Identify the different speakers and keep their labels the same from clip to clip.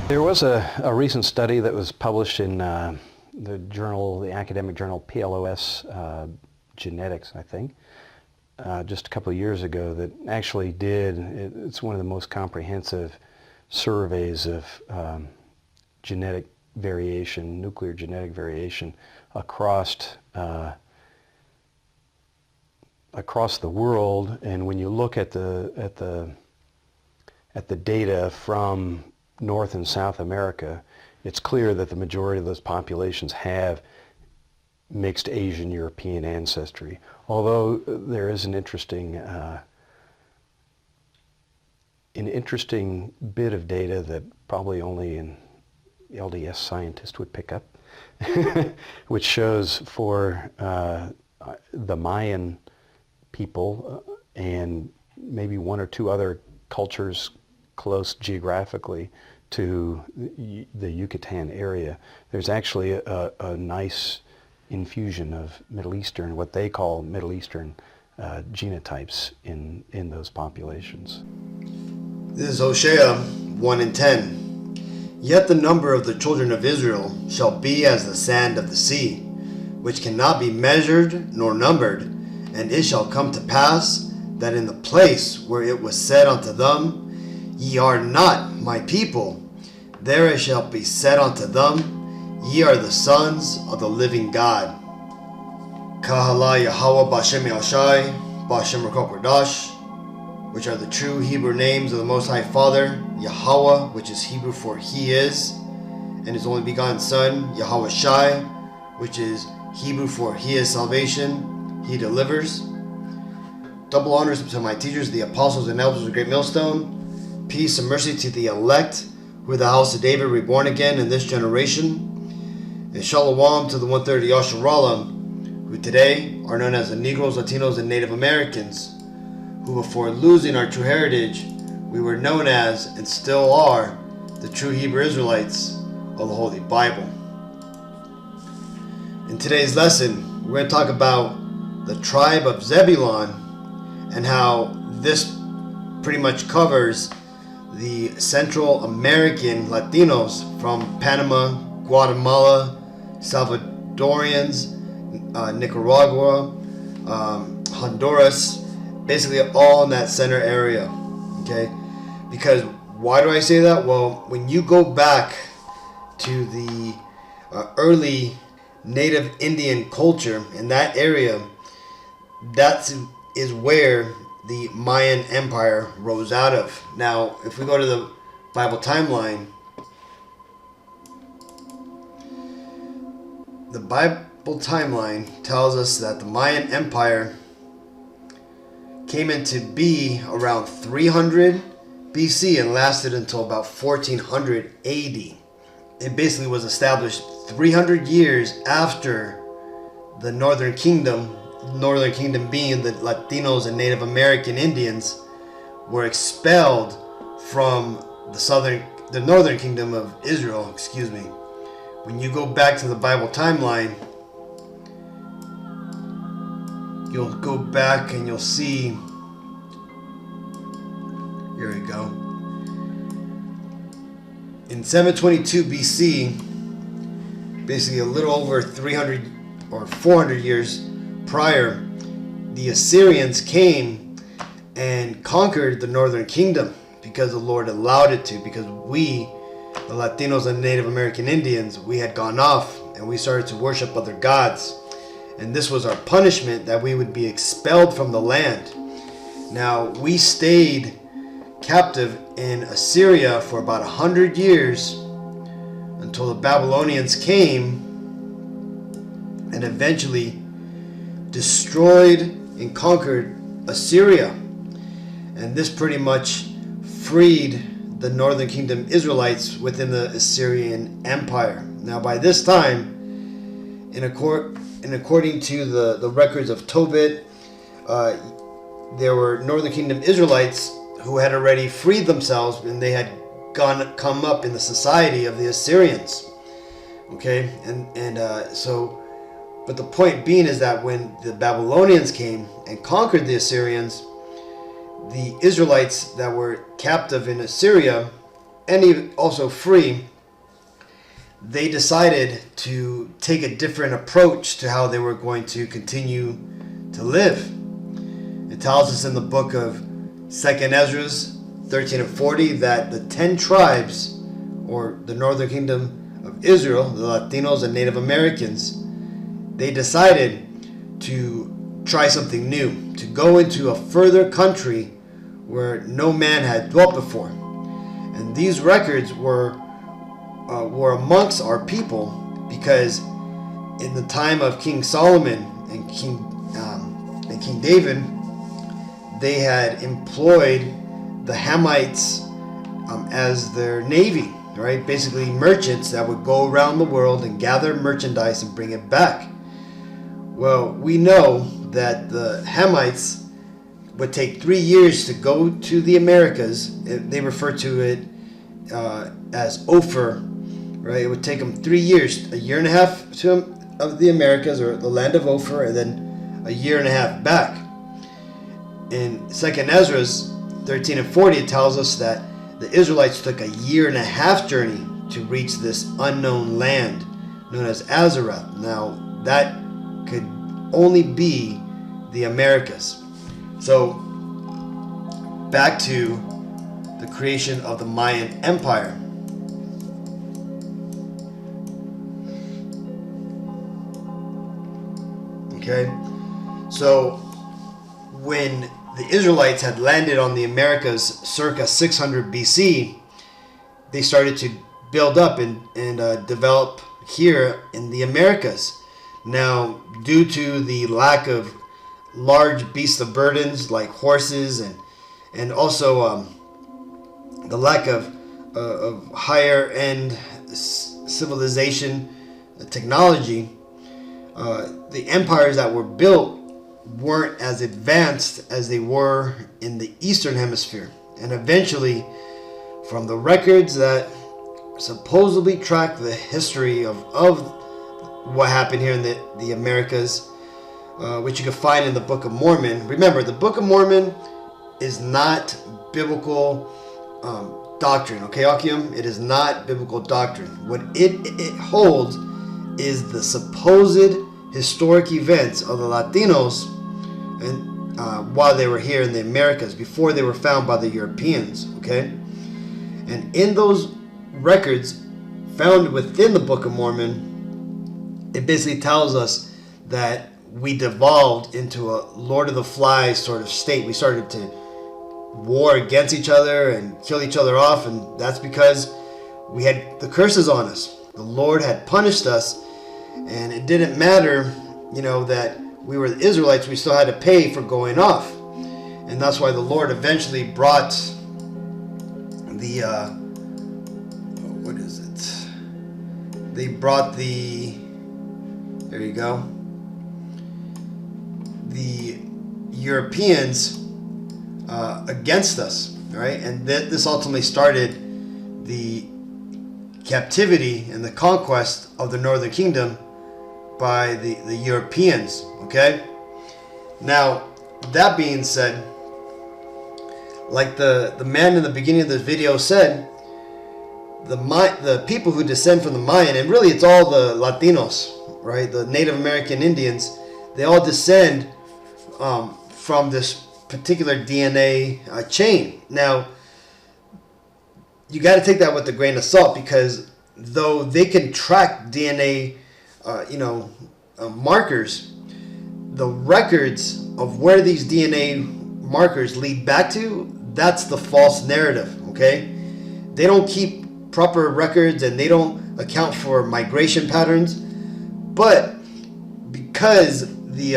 Speaker 1: There was a recent study that was published in the academic journal PLOS Genetics, I think, just a couple of years ago that actually it's one of the most comprehensive surveys of genetic variation, nuclear genetic variation across the world. And when you look at the data from North and South America, it's clear that the majority of those populations have mixed Asian European ancestry. Although there is an interesting bit of data that probably only an LDS scientist would pick up, which shows for the Mayan people and maybe one or two other cultures close geographically to the Yucatan area, there's actually a nice infusion of Middle Eastern, what they call Middle Eastern genotypes in those populations.
Speaker 2: This is Hosea 1:10. Yet the number of the children of Israel shall be as the sand of the sea, which cannot be measured nor numbered. And it shall come to pass that in the place where it was said unto them, Ye are not my people, there it shall be said unto them, Ye are the sons of the living God. Kahala Yahweh Bashem Yashai, Bashem Rakokodash, which are the true Hebrew names of the Most High Father, Yahweh, which is Hebrew for He is, and His only begotten Son, Yahweh Shai, which is Hebrew for He is salvation, He delivers. Double honors to my teachers, the apostles and elders of Great Millstone. Peace and mercy to the elect, who are the house of David, reborn again in this generation. And Shalom to the 130 Yasharallah, who today are known as the Negroes, Latinos, and Native Americans, who before losing our true heritage, we were known as, and still are, the true Hebrew Israelites of the Holy Bible. In today's lesson, we're going to talk about the tribe of Zebulon and how this pretty much covers the Central American Latinos from Panama, Guatemala, Salvadorians, Nicaragua, Honduras, basically all in that center area. Okay, because why do I say that? Well, when you go back to the early native Indian culture in that area, that is where the Mayan Empire rose out of. Now, if we go to the Bible timeline, the Bible timeline tells us that the Mayan Empire came into being around 300 BC and lasted until about 1400 AD. It basically was established 300 years after the Northern Kingdom being the Latinos and Native American Indians, were expelled from the Northern Kingdom of Israel. When you go back to the Bible timeline, you'll go back and you'll see, here we go. In 722 BC, basically a little over 300 or 400 years prior, the Assyrians came and conquered the Northern Kingdom because the Lord allowed it to, because we, the Latinos and Native American Indians, we had gone off and we started to worship other gods. And this was our punishment, that we would be expelled from the land. Now, we stayed captive in Assyria for about 100 years until the Babylonians came and eventually destroyed and conquered Assyria. And this pretty much freed the Northern Kingdom Israelites within the Assyrian Empire. Now, by this time, according to the records of Tobit, there were Northern Kingdom Israelites who had already freed themselves, and they had come up in the society of the Assyrians. Okay, but the point being is that when the Babylonians came and conquered the Assyrians, the Israelites that were captive in Assyria and also free, they decided to take a different approach to how they were going to continue to live. It tells us in the book of 2nd Ezra 13 and 40 that the 10 tribes, or the northern kingdom of Israel, the Latinos and Native Americans, they decided to try something new, to go into a further country where no man had dwelt before. And these records were amongst our people, because in the time of King Solomon and King David, they had employed the Hamites as their navy, right? Basically merchants that would go around the world and gather merchandise and bring it back. Well, we know that the Hamites would take 3 years to go to the Americas. They refer to it as Ophir, right? It would take them 3 years, a year and a half of the Americas, or the land of Ophir, and then a year and a half back. In 2nd Ezra 13 and 40, it tells us that the Israelites took a year and a half journey to reach this unknown land known as Azareth. Now, that could only be the Americas. So, back to the creation of the Mayan Empire. Okay, so when the Israelites had landed on the Americas circa 600 BC, they started to build up and develop here in the Americas. Now, due to the lack of large beasts of burdens like horses, and also the lack of higher end civilization technology, the empires that were built weren't as advanced as they were in the Eastern Hemisphere. And eventually, from the records that supposedly track the history of what happened here in the Americas, which you can find in the Book of Mormon. Remember, the Book of Mormon is not biblical doctrine, okay, Akim? It is not biblical doctrine. What it holds is the supposed historic events of the Latinos and while they were here in the Americas, before they were found by the Europeans, okay? And in those records found within the Book of Mormon, it basically tells us that we devolved into a Lord of the Flies sort of state. We started to war against each other and kill each other off, and that's because we had the curses on us. The Lord had punished us, and it didn't matter, that we were the Israelites. We still had to pay for going off, and that's why the Lord eventually brought the They brought the Europeans against us, right? And this ultimately started the captivity and the conquest of the Northern Kingdom by the Europeans, okay? Now, that being said, like the man in the beginning of the video said, the people who descend from the Mayan, and really it's all the Latinos, right? The Native American Indians, they all descend from this particular DNA chain. Now, you got to take that with a grain of salt, because though they can track DNA, markers, the records of where these DNA markers lead back to, that's the false narrative, okay? They don't keep proper records, and they don't account for migration patterns. But because the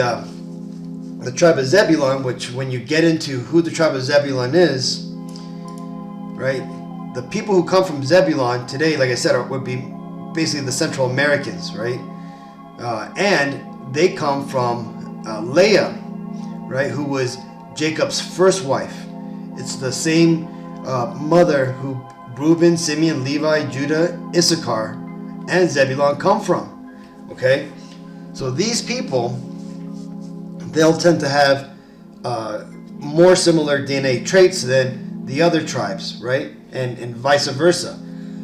Speaker 2: tribe of Zebulon, which when you get into who the tribe of Zebulon is, right, the people who come from Zebulon today, like I said, would be basically the Central Americans, right? And they come from Leah, right, who was Jacob's first wife. It's the same mother who Reuben, Simeon, Levi, Judah, Issachar, and Zebulon come from, okay? So these people, they'll tend to have more similar DNA traits than the other tribes, right? and vice versa.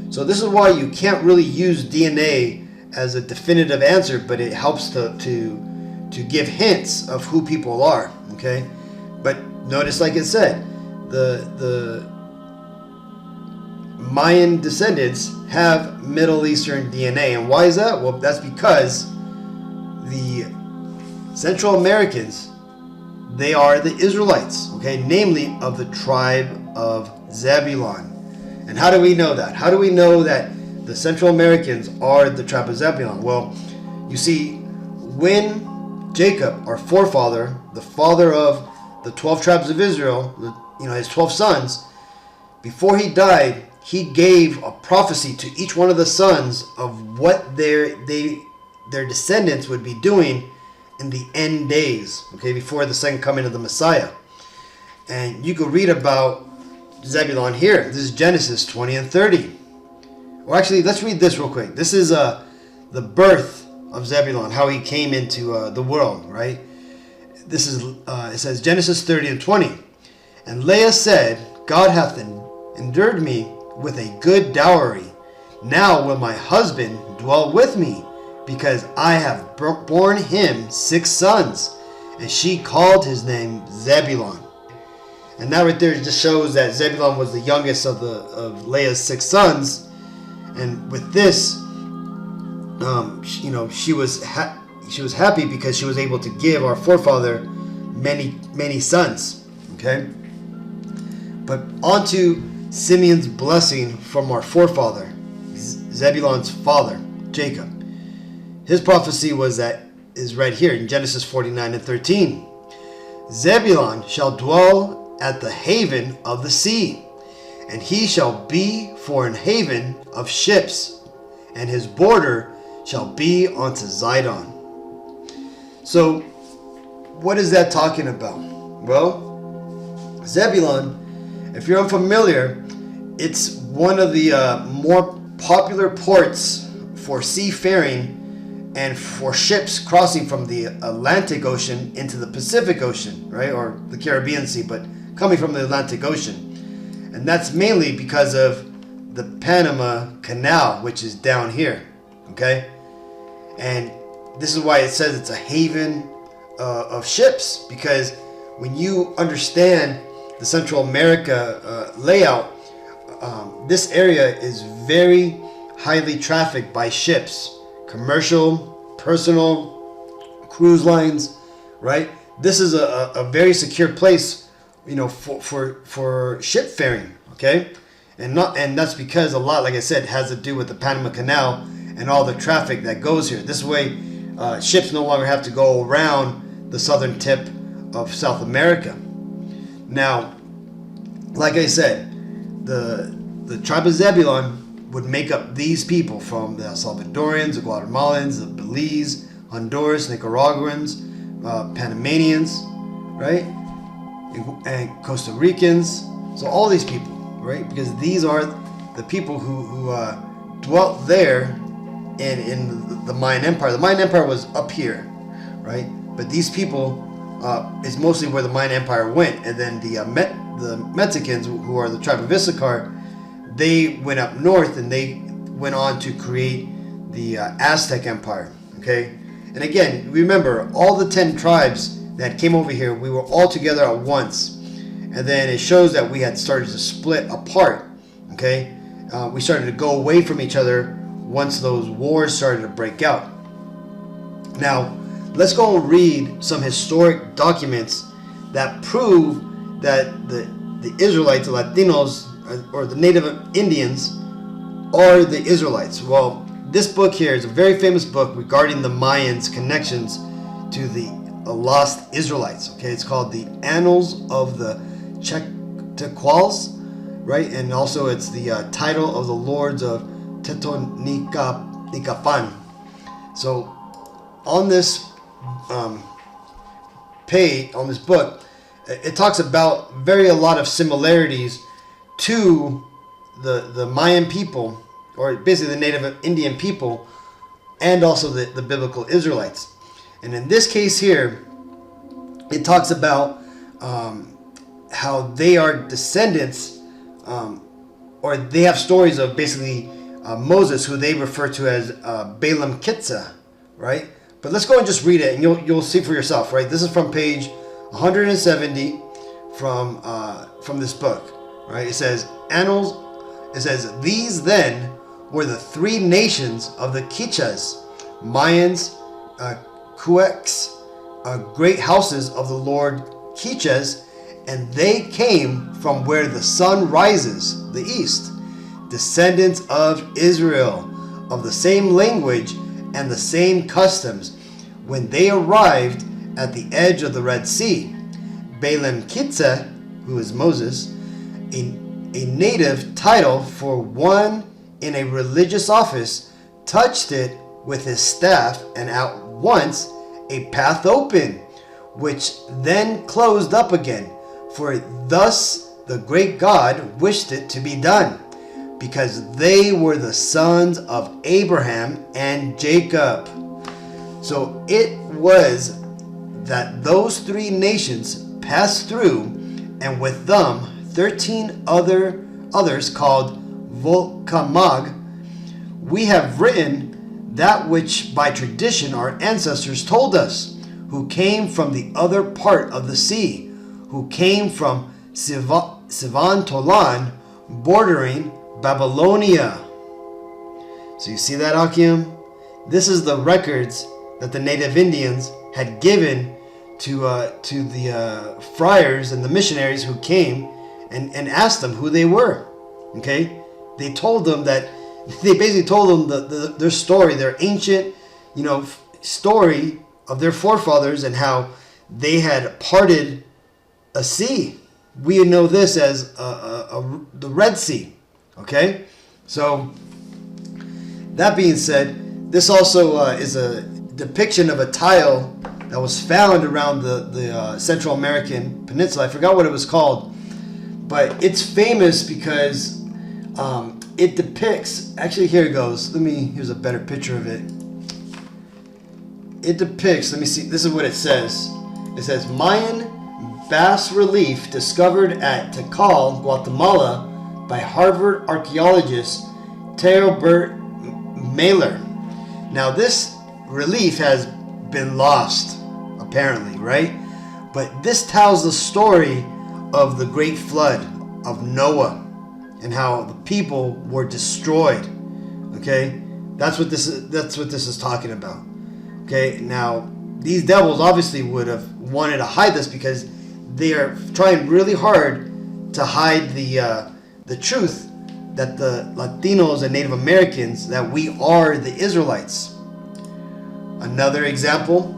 Speaker 2: So this is why you can't really use DNA as a definitive answer, but it helps to give hints of who people are. Okay, but notice, like it said, the Mayan descendants have Middle Eastern DNA, and why is that? Well, that's because the Central Americans, they are the Israelites, okay, namely of the tribe of Zebulon. And how do we know that? How do we know that the Central Americans are the tribe of Zebulon? Well, you see, when Jacob, our forefather, the father of the 12 tribes of Israel, his 12 sons, before he died, he gave a prophecy to each one of the sons of what their descendants would be doing in the end days, okay, before the second coming of the Messiah. And you could read about Zebulon here. This is Genesis 20 and 30. Or actually, let's read this real quick. This is the birth of Zebulon, how he came into the world, right? This is, it says Genesis 30 and 20. And Leah said, God hath endured me with a good dowry. Now will my husband dwell with me, because I have borne him 6 sons. And she called his name Zebulon. And that right there just shows that Zebulon was the youngest of Leah's 6 sons. And with this, she was happy because she was able to give our forefather many sons. Okay, but on to Simeon's blessing from our forefather, Zebulon's father, Jacob. His prophecy is right here in Genesis 49 and 13. Zebulon shall dwell at the haven of the sea, and he shall be for an haven of ships, and his border shall be unto Zidon. So, what is that talking about? Well, Zebulon, if you're unfamiliar, it's one of the more popular ports for seafaring and for ships crossing from the Atlantic Ocean into the Pacific Ocean, right? Or the Caribbean Sea, but coming from the Atlantic Ocean. And that's mainly because of the Panama Canal, which is down here, okay? And this is why it says it's a haven of ships, because when you understand the Central America layout, this area is very highly trafficked by ships, commercial, personal, cruise lines, right? This is a very secure place, for ship faring, okay? And that's because a lot, like I said, has to do with the Panama Canal and all the traffic that goes here. This way, ships no longer have to go around the southern tip of South America. Now, like I said, the tribe of Zebulon would make up these people from the El Salvadorians, the Guatemalans, the Belize, Honduras, Nicaraguans, Panamanians, right? And Costa Ricans. So all these people, right? Because these are the people who dwelt there in the Mayan Empire. The Mayan Empire was up here, right? But these people is mostly where the Mayan Empire went. And then the Mexicans, who are the tribe of Issachar, they went up north and they went on to create the Aztec Empire, okay? And again, remember, all the 10 tribes that came over here, we were all together at once. And then it shows that we had started to split apart, okay? We started to go away from each other once those wars started to break out. Now, let's go and read some historic documents that prove that the Israelites, the Latinos, or the native Indians are the Israelites. Well, this book here is a very famous book regarding the Mayans' connections to the lost Israelites. Okay, it's called the Annals of the Tequals, right? And also it's the title of the Lords of Tetonicapan. So on this page, on this book, it talks about a lot of similarities to the Mayan people, or basically the native Indian people, and also the biblical Israelites. And in this case here, it talks about how they are descendants, or they have stories of basically Moses, who they refer to as Balaam Kitza, right? But let's go and just read it, and you'll see for yourself, right? This is from page 170 from this book, right? It says Annals. It says, these then were the three nations of the Quichas, Mayans, Cuex, great houses of the Lord Quichas, and they came from where the sun rises, the east, descendants of Israel, of the same language and the same customs, when they arrived at the edge of the Red Sea. Balaam Kitza, who is Moses, a native title for one in a religious office, touched it with his staff, and at once a path opened, which then closed up again. For thus the great God wished it to be done, because they were the sons of Abraham and Jacob. So it was that those three nations passed through, and with them 13 others called Volcamag. We have written that which by tradition our ancestors told us, who came from the other part of the sea, who came from Sivan Tolan, bordering Babylonia. So you see that, Akim? This is the records that the native Indians had given to the friars and the missionaries who came and asked them who they were. Okay, they told them that, they basically told them their story, their ancient, story of their forefathers and how they had parted a sea. We know this as the Red Sea. Okay, so that being said, this also is a depiction of a tile that was found around the Central American Peninsula. I forgot what it was called, but it's famous because it depicts, actually here it goes, here's a better picture of it. It depicts, let me see, this is what it says. It says, Mayan bas relief discovered at Tikal, Guatemala by Harvard archaeologist Teobert Mailer. Now this relief has been lost, apparently, right? But this tells the story of the great flood of Noah and how the people were destroyed. Okay, that's what this is talking about. Okay, now these devils obviously would have wanted to hide this because they are trying really hard to hide the truth that the Latinos and Native Americans, that we are the Israelites. Another example,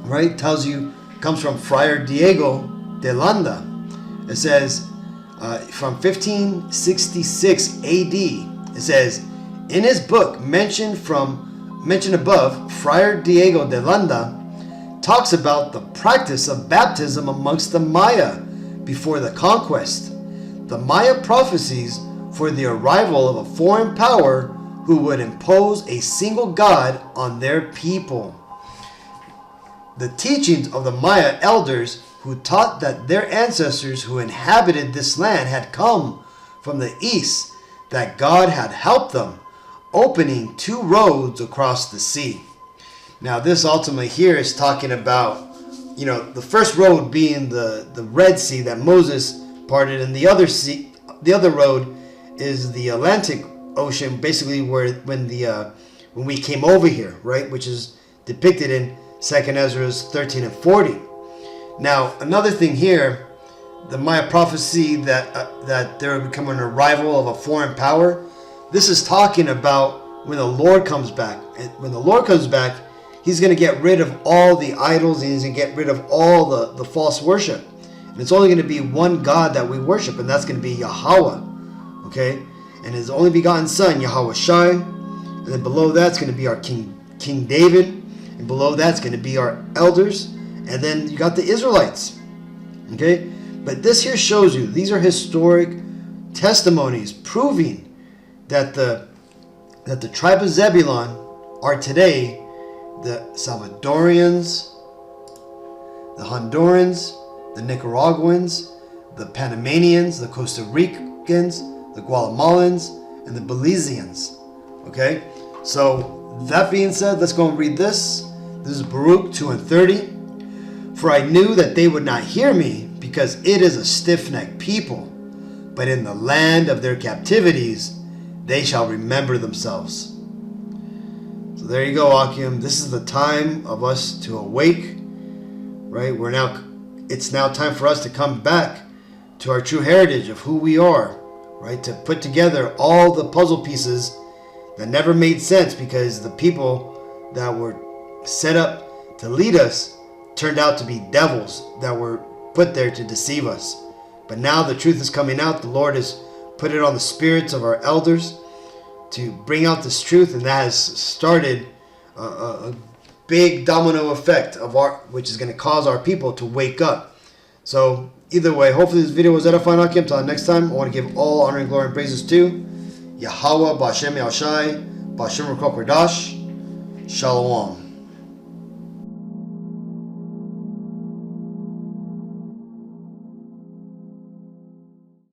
Speaker 2: right, comes from Friar Diego de Landa. It says, from 1566 AD, it says, in his book mentioned above, Friar Diego de Landa talks about the practice of baptism amongst the Maya before the conquest. The Maya prophecies for the arrival of a foreign power who would impose a single god on their people. The teachings of the Maya elders who taught that their ancestors who inhabited this land had come from the east, that God had helped them, opening two roads across the sea. Now this ultimately here is talking about, the first road being the Red Sea that Moses parted, and the other road is the Atlantic Ocean, basically when we came over here, right, which is depicted in 2nd Ezra 13 and 40. Now another thing here, the Maya prophecy that there would become an arrival of a foreign power. This is talking about when the Lord comes back. When the Lord comes back, he's going to get rid of all the idols, and he's going to get rid of all the false worship. And it's only going to be one God that we worship, and that's going to be Yahweh. Okay? And his only begotten son, Yahweh Shai. And then below that's going to be our King David. And below that's going to be our elders. And then you got the Israelites. Okay? But this here shows you, these are historic testimonies proving that the tribe of Zebulon are today the Salvadorians, the Hondurans, the Nicaraguans, the Panamanians, the Costa Ricans, the Guatemalans, and the Belizeans. Okay? So, that being said, let's go and read this. This is Baruch 2 and 30. For I knew that they would not hear me, because it is a stiff-necked people. But in the land of their captivities, they shall remember themselves. So there you go, Akim. This is the time of us to awake. Right? It's now time for us to come back to our true heritage of who we are. Right? To put together all the puzzle pieces that never made sense because the people that were set up to lead us turned out to be devils that were put there to deceive us. But now the truth is coming out. The Lord has put it on the spirits of our elders to bring out this truth, and that has started a big domino effect which is going to cause our people to wake up. So either way, hopefully this video was edifying. Until next time, I want to give all honor and glory and praises to Yahweh, Ba'Shem Yahushai, Ba'Shem Rukok Radash. Shalom.